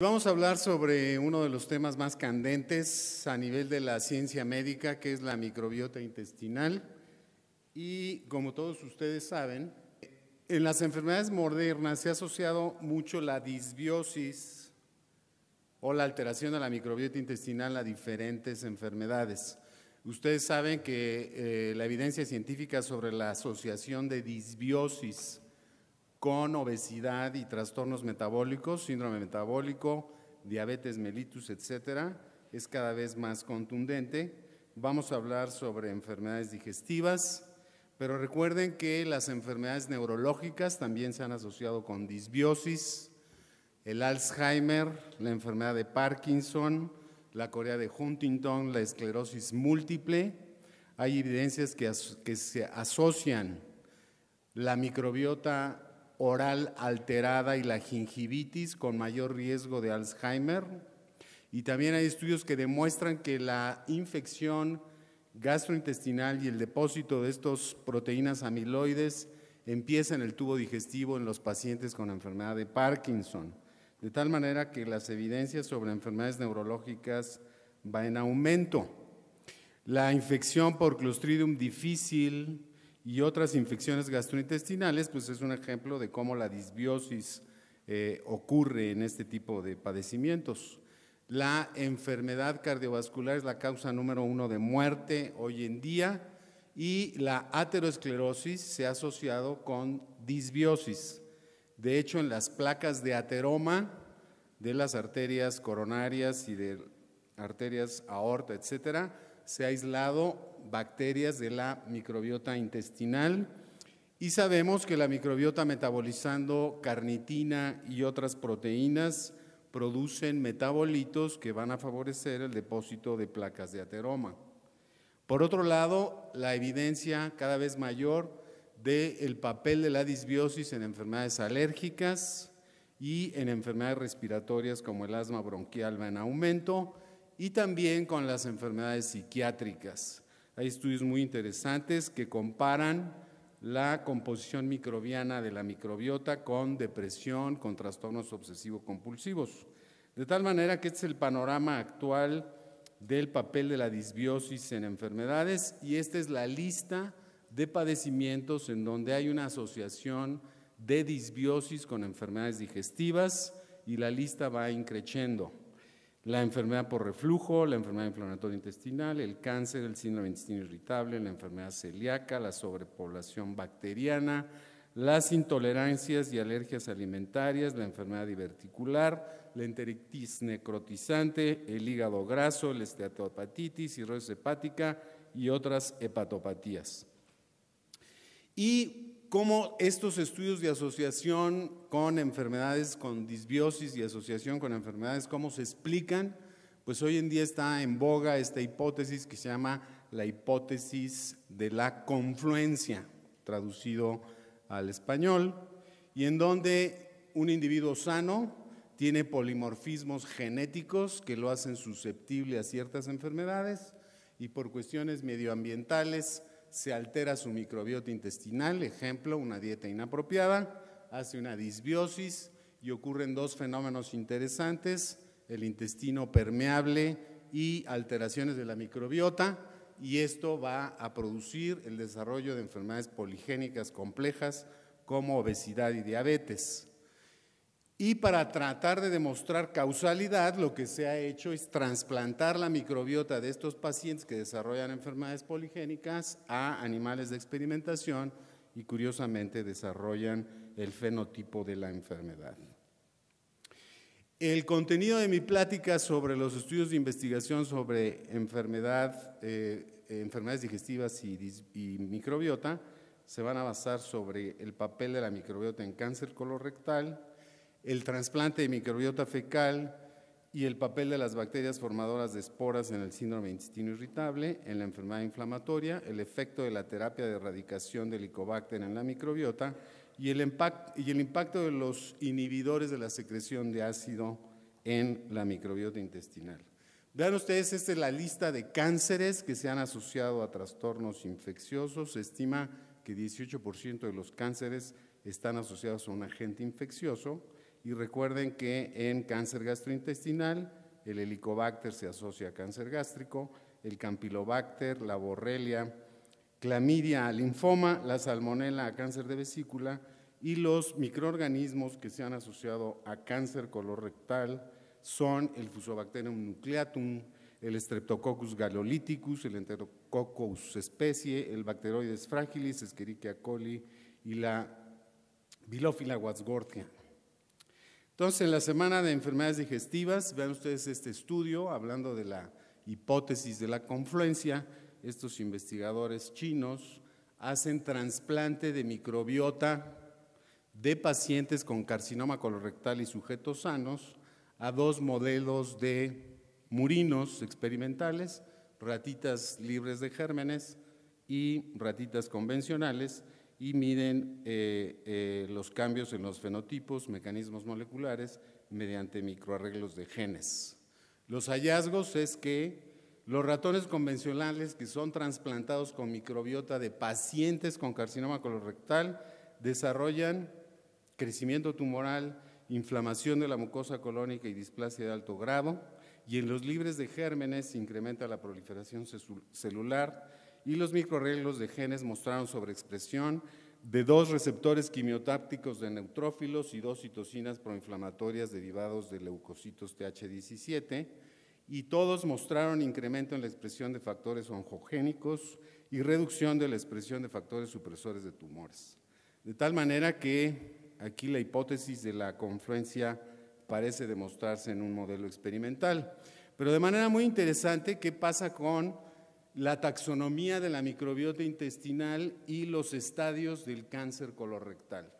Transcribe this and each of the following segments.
Vamos a hablar sobre uno de los temas más candentes a nivel de la ciencia médica, que es la microbiota intestinal. Y como todos ustedes saben, en las enfermedades modernas se ha asociado mucho la disbiosis o la alteración de la microbiota intestinal a diferentes enfermedades. Ustedes saben que la evidencia científica sobre la asociación de disbiosis con obesidad y trastornos metabólicos, síndrome metabólico, diabetes mellitus, etcétera, es cada vez más contundente. Vamos a hablar sobre enfermedades digestivas, pero recuerden que las enfermedades neurológicas también se han asociado con disbiosis, el Alzheimer, la enfermedad de Parkinson, la corea de Huntington, la esclerosis múltiple. Hay evidencias que se asocian la microbiota oral alterada y la gingivitis con mayor riesgo de Alzheimer, y también hay estudios que demuestran que la infección gastrointestinal y el depósito de estas proteínas amiloides empieza en el tubo digestivo en los pacientes con enfermedad de Parkinson, de tal manera que las evidencias sobre enfermedades neurológicas van en aumento. La infección por Clostridium difficile y otras infecciones gastrointestinales, pues es un ejemplo de cómo la disbiosis ocurre en este tipo de padecimientos. La enfermedad cardiovascular es la causa número 1 de muerte hoy en día, y la aterosclerosis se ha asociado con disbiosis. De hecho, en las placas de ateroma de las arterias coronarias y de arterias aorta, etcétera, se ha aislado bacterias de la microbiota intestinal, y sabemos que la microbiota, metabolizando carnitina y otras proteínas, producen metabolitos que van a favorecer el depósito de placas de ateroma. Por otro lado, la evidencia cada vez mayor del papel de la disbiosis en enfermedades alérgicas y en enfermedades respiratorias como el asma bronquial va en aumento, y también con las enfermedades psiquiátricas. Hay estudios muy interesantes que comparan la composición microbiana de la microbiota con depresión, con trastornos obsesivo-compulsivos. De tal manera que este es el panorama actual del papel de la disbiosis en enfermedades, y esta es la lista de padecimientos en donde hay una asociación de disbiosis con enfermedades digestivas, y la lista va increciendo. La enfermedad por reflujo, la enfermedad inflamatoria intestinal, el cáncer, el síndrome de intestino irritable, la enfermedad celíaca, la sobrepoblación bacteriana, las intolerancias y alergias alimentarias, la enfermedad diverticular, la enteritis necrotizante, el hígado graso, la esteatohepatitis, cirrosis hepática y otras hepatopatías. Y cómo estos estudios de asociación con enfermedades con disbiosis y asociación con enfermedades, cómo se explican, pues hoy en día está en boga esta hipótesis que se llama la hipótesis de la confluencia, traducido al español, y en donde un individuo sano tiene polimorfismos genéticos que lo hacen susceptible a ciertas enfermedades, y por cuestiones medioambientales se altera su microbiota intestinal. Ejemplo, una dieta inapropiada hace una disbiosis y ocurren dos fenómenos interesantes: el intestino permeable y alteraciones de la microbiota, y esto va a producir el desarrollo de enfermedades poligénicas complejas como obesidad y diabetes. Y para tratar de demostrar causalidad, lo que se ha hecho es trasplantar la microbiota de estos pacientes que desarrollan enfermedades poligénicas a animales de experimentación, y curiosamente desarrollan el fenotipo de la enfermedad. El contenido de mi plática sobre los estudios de investigación sobre enfermedades digestivas y microbiota se van a basar sobre el papel de la microbiota en cáncer colorectal, el trasplante de microbiota fecal y el papel de las bacterias formadoras de esporas en el síndrome de intestino irritable, en la enfermedad inflamatoria, el efecto de la terapia de erradicación del Helicobacter en la microbiota y el impacto de los inhibidores de la secreción de ácido en la microbiota intestinal. Vean ustedes, esta es la lista de cánceres que se han asociado a trastornos infecciosos. Se estima que 18% de los cánceres están asociados a un agente infeccioso, y recuerden que en cáncer gastrointestinal el Helicobacter se asocia a cáncer gástrico, el Campylobacter, la Borrelia, clamidia a linfoma, la salmonela a cáncer de vesícula, y los microorganismos que se han asociado a cáncer colorectal son el Fusobacterium nucleatum, el Streptococcus galeoliticus, el Enterococcus especie, el Bacteroides fragilis, Escherichia coli y la Bilophila wadsworthia. Entonces, en la semana de enfermedades digestivas, vean ustedes este estudio hablando de la hipótesis de la confluencia. Estos investigadores chinos hacen trasplante de microbiota de pacientes con carcinoma colorectal y sujetos sanos a 2 modelos de murinos experimentales, ratitas libres de gérmenes y ratitas convencionales, y miden los cambios en los fenotipos, mecanismos moleculares, mediante microarreglos de genes. Los hallazgos es que los ratones convencionales que son trasplantados con microbiota de pacientes con carcinoma colorectal desarrollan crecimiento tumoral, inflamación de la mucosa colónica y displasia de alto grado, y en los libres de gérmenes se incrementa la proliferación celular, y los microarreglos de genes mostraron sobreexpresión de 2 receptores quimiotácticos de neutrófilos y 2 citocinas proinflamatorias derivados de leucocitos Th17, y todos mostraron incremento en la expresión de factores oncogénicos y reducción de la expresión de factores supresores de tumores. De tal manera que aquí la hipótesis de la confluencia parece demostrarse en un modelo experimental. Pero de manera muy interesante, ¿qué pasa con la taxonomía de la microbiota intestinal y los estadios del cáncer colorectal?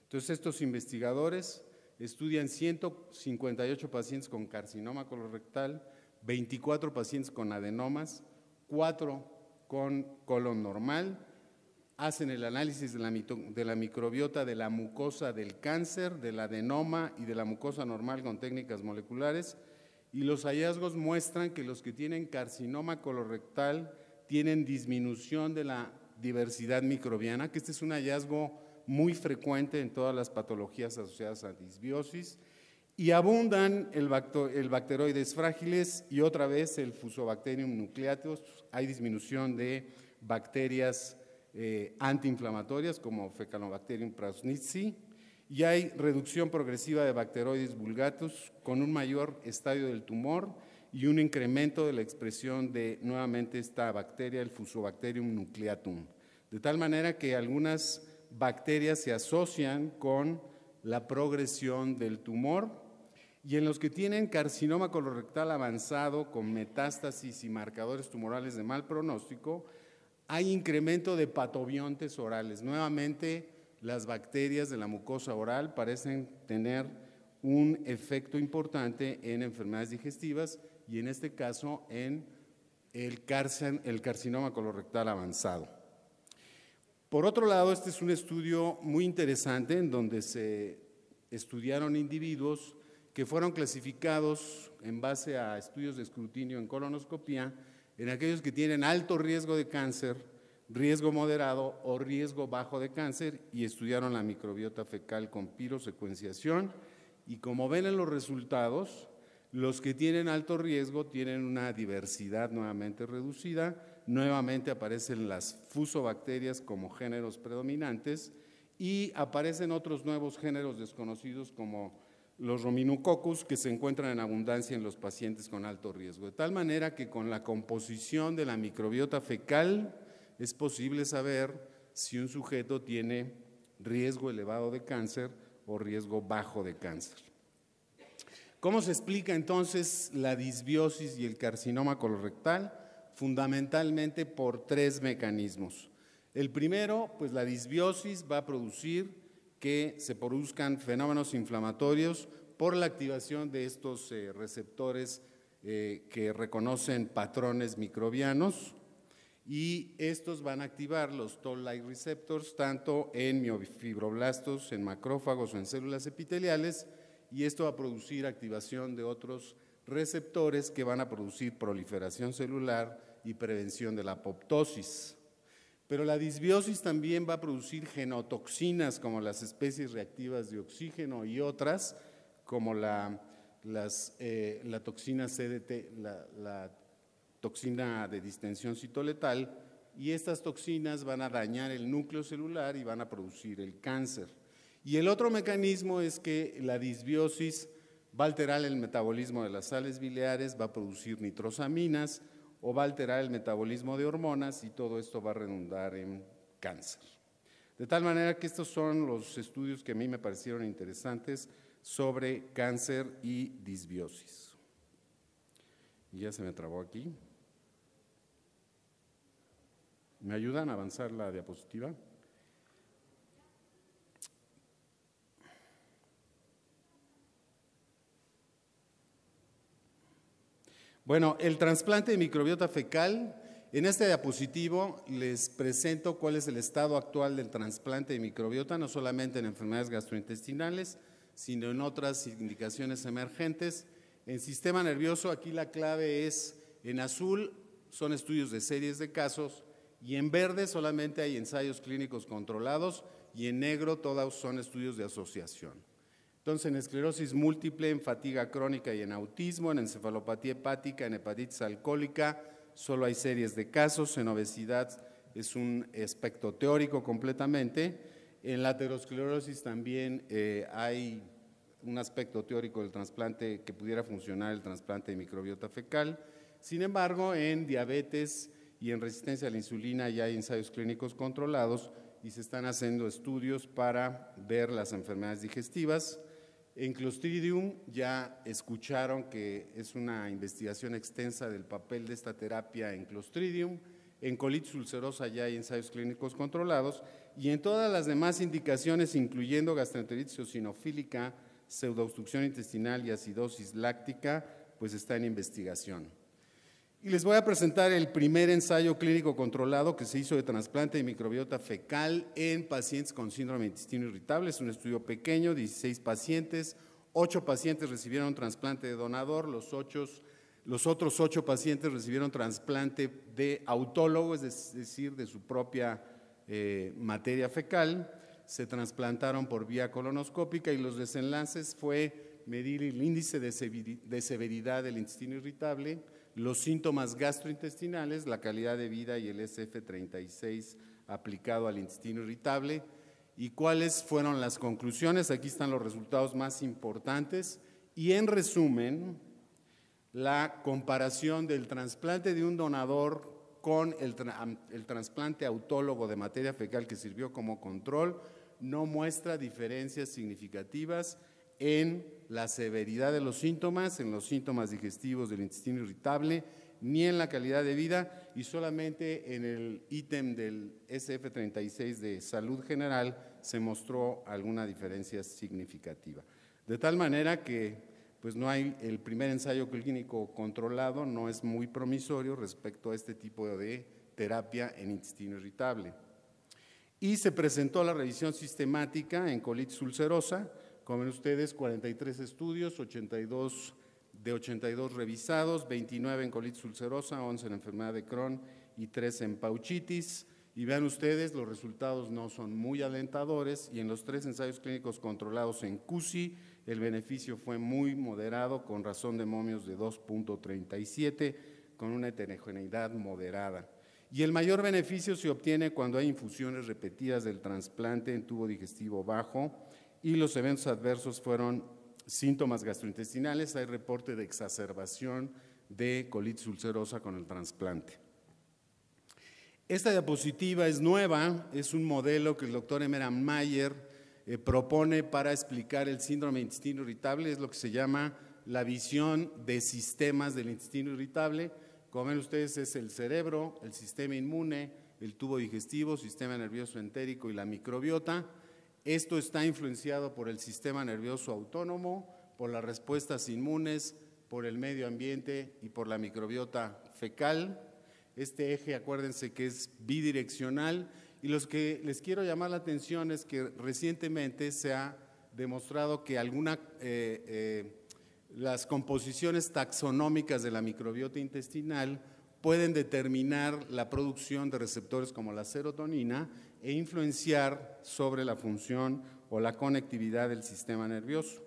Entonces, estos investigadores estudian 158 pacientes con carcinoma colorectal, 24 pacientes con adenomas, 4 con colon normal, hacen el análisis de la microbiota de la mucosa del cáncer, del adenoma y de la mucosa normal con técnicas moleculares, y los hallazgos muestran que los que tienen carcinoma colorectal tienen disminución de la diversidad microbiana, que este es un hallazgo muy frecuente en todas las patologías asociadas a disbiosis, y abundan el Bacteroides fragilis y otra vez el Fusobacterium nucleatus. Hay disminución de bacterias antiinflamatorias como Faecalibacterium prausnitzii, y hay reducción progresiva de Bacteroides vulgatus con un mayor estadio del tumor y un incremento de la expresión de nuevamente esta bacteria, el Fusobacterium nucleatum, de tal manera que algunas bacterias se asocian con la progresión del tumor, y en los que tienen carcinoma colorectal avanzado con metástasis y marcadores tumorales de mal pronóstico, hay incremento de patobiontes orales. Nuevamente, las bacterias de la mucosa oral parecen tener un efecto importante en enfermedades digestivas y en este caso en el carcinoma colorectal avanzado. Por otro lado, este es un estudio muy interesante en donde se estudiaron individuos que fueron clasificados en base a estudios de escrutinio en colonoscopía en aquellos que tienen alto riesgo de cáncer, riesgo moderado o riesgo bajo de cáncer, y estudiaron la microbiota fecal con pirosecuenciación, y como ven en los resultados, los que tienen alto riesgo tienen una diversidad nuevamente reducida, nuevamente aparecen las fusobacterias como géneros predominantes y aparecen otros nuevos géneros desconocidos como los Rominococcus, que se encuentran en abundancia en los pacientes con alto riesgo, de tal manera que con la composición de la microbiota fecal es posible saber si un sujeto tiene riesgo elevado de cáncer o riesgo bajo de cáncer. ¿Cómo se explica entonces la disbiosis y el carcinoma colorectal? Fundamentalmente por 3 mecanismos. El primero, pues la disbiosis va a producir que se produzcan fenómenos inflamatorios por la activación de estos receptores que reconocen patrones microbianos, y estos van a activar los Toll-like receptors tanto en miofibroblastos, en macrófagos o en células epiteliales, y esto va a producir activación de otros receptores que van a producir proliferación celular y prevención de la apoptosis. pero la disbiosis también va a producir genotoxinas como las especies reactivas de oxígeno y otras, como la toxina CDT, la toxina de distensión citoletal, y estas toxinas van a dañar el núcleo celular y van a producir el cáncer. Y el otro mecanismo es que la disbiosis va a alterar el metabolismo de las sales biliares, va a producir nitrosaminas o va a alterar el metabolismo de hormonas, y todo esto va a redundar en cáncer. De tal manera que estos son los estudios que a mí me parecieron interesantes sobre cáncer y disbiosis. Y ya se me trabó aquí. ¿Me ayudan a avanzar la diapositiva? Bueno, el trasplante de microbiota fecal. En este diapositivo les presento cuál es el estado actual del trasplante de microbiota, no solamente en enfermedades gastrointestinales, sino en otras indicaciones emergentes. En sistema nervioso, aquí la clave es, en azul son estudios de series de casos, y en verde solamente hay ensayos clínicos controlados, y en negro todos son estudios de asociación. Entonces, en esclerosis múltiple, en fatiga crónica y en autismo, en encefalopatía hepática, en hepatitis alcohólica, solo hay series de casos. En obesidad es un aspecto teórico completamente. En la aterosclerosis también hay un aspecto teórico del trasplante que pudiera funcionar, el trasplante de microbiota fecal. Sin embargo, en diabetes y en resistencia a la insulina ya hay ensayos clínicos controlados y se están haciendo estudios para ver las enfermedades digestivas. En Clostridium ya escucharon que es una investigación extensa del papel de esta terapia en Clostridium. En colitis ulcerosa ya hay ensayos clínicos controlados, y en todas las demás indicaciones, incluyendo gastroenteritis eosinofílica, pseudoobstrucción intestinal y acidosis láctica, pues está en investigación. Y les voy a presentar el primer ensayo clínico controlado que se hizo de trasplante de microbiota fecal en pacientes con síndrome de intestino irritable. Es un estudio pequeño, 16 pacientes, 8 pacientes recibieron trasplante de donador, los otros 8 pacientes recibieron trasplante de autólogo, es decir, de su propia materia fecal. Se trasplantaron por vía colonoscópica, y los desenlaces fue medir el índice de severidad del intestino irritable, los síntomas gastrointestinales, la calidad de vida y el SF36 aplicado al intestino irritable. ¿Y cuáles fueron las conclusiones? Aquí están los resultados más importantes, y en resumen, la comparación del trasplante de un donador con el trasplante autólogo de materia fecal que sirvió como control no muestra diferencias significativas en la severidad de los síntomas, en los síntomas digestivos del intestino irritable, ni en la calidad de vida, y solamente en el ítem del SF36 de salud general se mostró alguna diferencia significativa. De tal manera que pues no hay, el primer ensayo clínico controlado no es muy promisorio respecto a este tipo de terapia en intestino irritable. Y se presentó la revisión sistemática en colitis ulcerosa. Como ven ustedes, 43 estudios, 82 revisados, 29 en colitis ulcerosa, 11 en enfermedad de Crohn y 3 en pouchitis. Y vean ustedes, los resultados no son muy alentadores, y en los 3 ensayos clínicos controlados en CUSI, el beneficio fue muy moderado, con razón de momios de 2.37, con una heterogeneidad moderada. Y el mayor beneficio se obtiene cuando hay infusiones repetidas del trasplante en tubo digestivo bajo, y los eventos adversos fueron síntomas gastrointestinales. Hay reporte de exacerbación de colitis ulcerosa con el trasplante. Esta diapositiva es nueva, es un modelo que el doctor Emerald Mayer propone para explicar el síndrome de intestino irritable. Es lo que se llama la visión de sistemas del intestino irritable. Como ven ustedes, es el cerebro, el sistema inmune, el tubo digestivo, sistema nervioso entérico y la microbiota. Esto está influenciado por el sistema nervioso autónomo, por las respuestas inmunes, por el medio ambiente y por la microbiota fecal. Este eje, acuérdense que es bidireccional, y los que les quiero llamar la atención es que recientemente se ha demostrado que las composiciones taxonómicas de la microbiota intestinal pueden determinar la producción de receptores como la serotonina e influenciar sobre la función o la conectividad del sistema nervioso.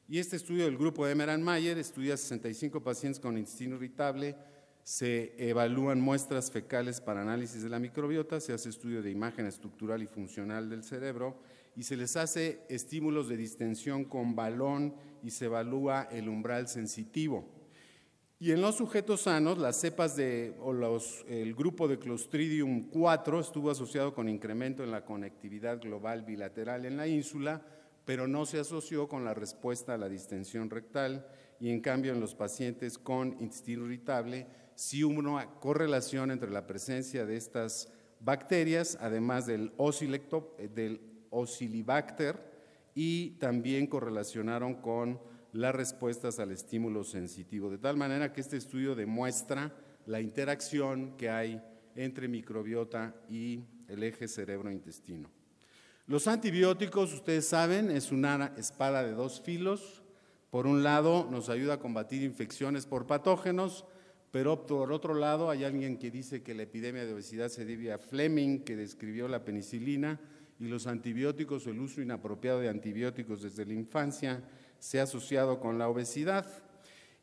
Y este estudio del grupo Emeran-Mayer estudia a 65 pacientes con intestino irritable, se evalúan muestras fecales para análisis de la microbiota, se hace estudio de imagen estructural y funcional del cerebro y se les hace estímulos de distensión con balón y se evalúa el umbral sensitivo. Y en los sujetos sanos, las cepas el grupo de Clostridium 4 estuvo asociado con incremento en la conectividad global bilateral en la ínsula, pero no se asoció con la respuesta a la distensión rectal, y en cambio en los pacientes con intestino irritable sí hubo una correlación entre la presencia de estas bacterias, además del Osilibacter, y también correlacionaron con las respuestas al estímulo sensitivo, de tal manera que este estudio demuestra la interacción que hay entre microbiota y el eje cerebro-intestino. Los antibióticos, ustedes saben, es una espada de dos filos. Por un lado, nos ayuda a combatir infecciones por patógenos, pero por otro lado, hay alguien que dice que la epidemia de obesidad se debe a Fleming, que describió la penicilina, y los antibióticos, el uso inapropiado de antibióticos desde la infancia, se ha asociado con la obesidad.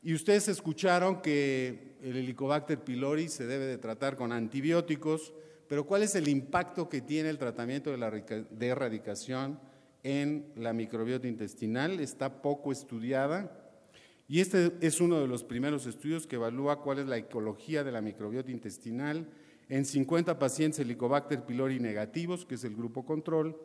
Y ustedes escucharon que el Helicobacter pylori se debe de tratar con antibióticos, pero ¿cuál es el impacto que tiene el tratamiento de erradicación en la microbiota intestinal? Está poco estudiada y este es uno de los primeros estudios que evalúa cuál es la ecología de la microbiota intestinal en 50 pacientes Helicobacter pylori negativos, que es el grupo control,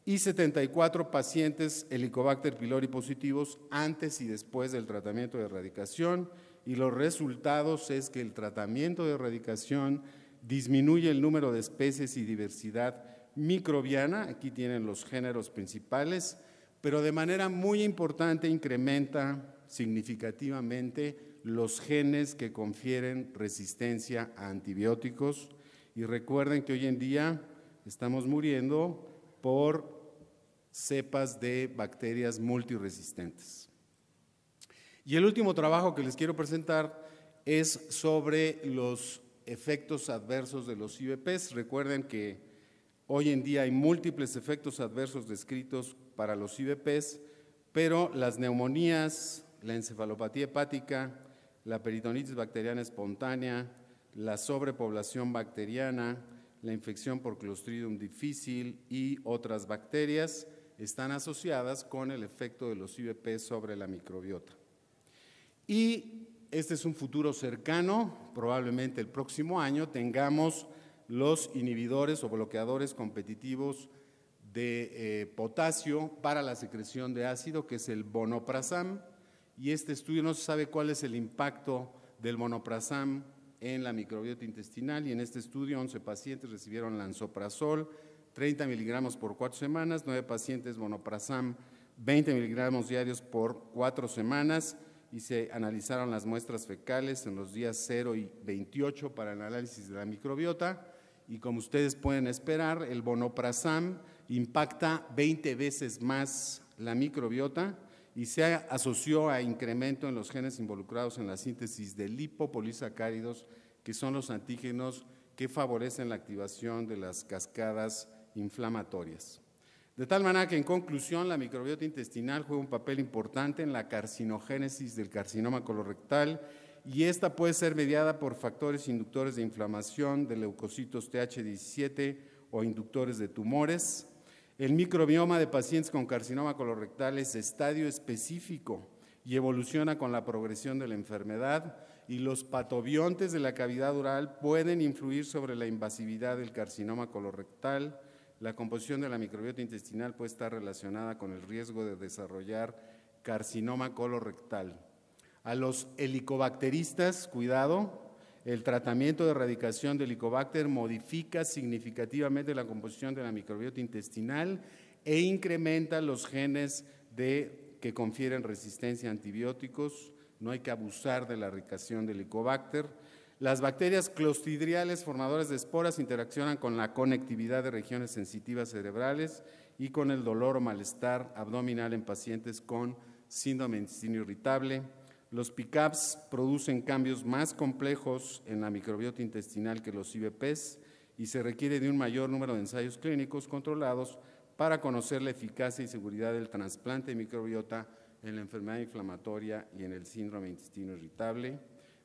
y 74 pacientes Helicobacter pylori positivos antes y después del tratamiento de erradicación, y los resultados es que el tratamiento de erradicación disminuye el número de especies y diversidad microbiana, aquí tienen los géneros principales, pero de manera muy importante incrementa significativamente los genes que confieren resistencia a antibióticos, y recuerden que hoy en día estamos muriendo por cepas de bacterias multiresistentes. Y el último trabajo que les quiero presentar es sobre los efectos adversos de los IVPs. Recuerden que hoy en día hay múltiples efectos adversos descritos para los IVPs, pero las neumonías, la encefalopatía hepática, la peritonitis bacteriana espontánea, la sobrepoblación bacteriana, la infección por Clostridium difficile y otras bacterias están asociadas con el efecto de los IVP sobre la microbiota. Y este es un futuro cercano, probablemente el próximo año tengamos los inhibidores o bloqueadores competitivos de potasio para la secreción de ácido, que es el vonoprazam, y este estudio no se sabe cuál es el impacto del vonoprazam en la microbiota intestinal, y en este estudio 11 pacientes recibieron lansoprazol, 30 miligramos por 4 semanas, 9 pacientes vonoprazam, 20 miligramos diarios por 4 semanas, y se analizaron las muestras fecales en los días 0 y 28 para el análisis de la microbiota, y como ustedes pueden esperar, el vonoprazam impacta 20 veces más la microbiota y se asoció a incremento en los genes involucrados en la síntesis de lipopolisacáridos, que son los antígenos que favorecen la activación de las cascadas inflamatorias. De tal manera que, en conclusión, la microbiota intestinal juega un papel importante en la carcinogénesis del carcinoma colorectal, y esta puede ser mediada por factores inductores de inflamación de leucocitos Th17 o inductores de tumores. El microbioma de pacientes con carcinoma colorectal es estadio específico y evoluciona con la progresión de la enfermedad, y los patobiontes de la cavidad oral pueden influir sobre la invasividad del carcinoma colorectal. La composición de la microbiota intestinal puede estar relacionada con el riesgo de desarrollar carcinoma colorectal. A los helicobacteristas, cuidado, el tratamiento de erradicación de Helicobacter modifica significativamente la composición de la microbiota intestinal e incrementa los genes que confieren resistencia a antibióticos. No hay que abusar de la erradicación de Helicobacter. Las bacterias clostridriales formadoras de esporas interaccionan con la conectividad de regiones sensitivas cerebrales y con el dolor o malestar abdominal en pacientes con síndrome de intestino irritable. Los PICAPs producen cambios más complejos en la microbiota intestinal que los IVPs y se requiere de un mayor número de ensayos clínicos controlados para conocer la eficacia y seguridad del trasplante de microbiota en la enfermedad inflamatoria y en el síndrome de intestino irritable.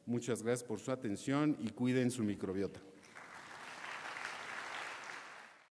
Muchas gracias por su atención y cuiden su microbiota.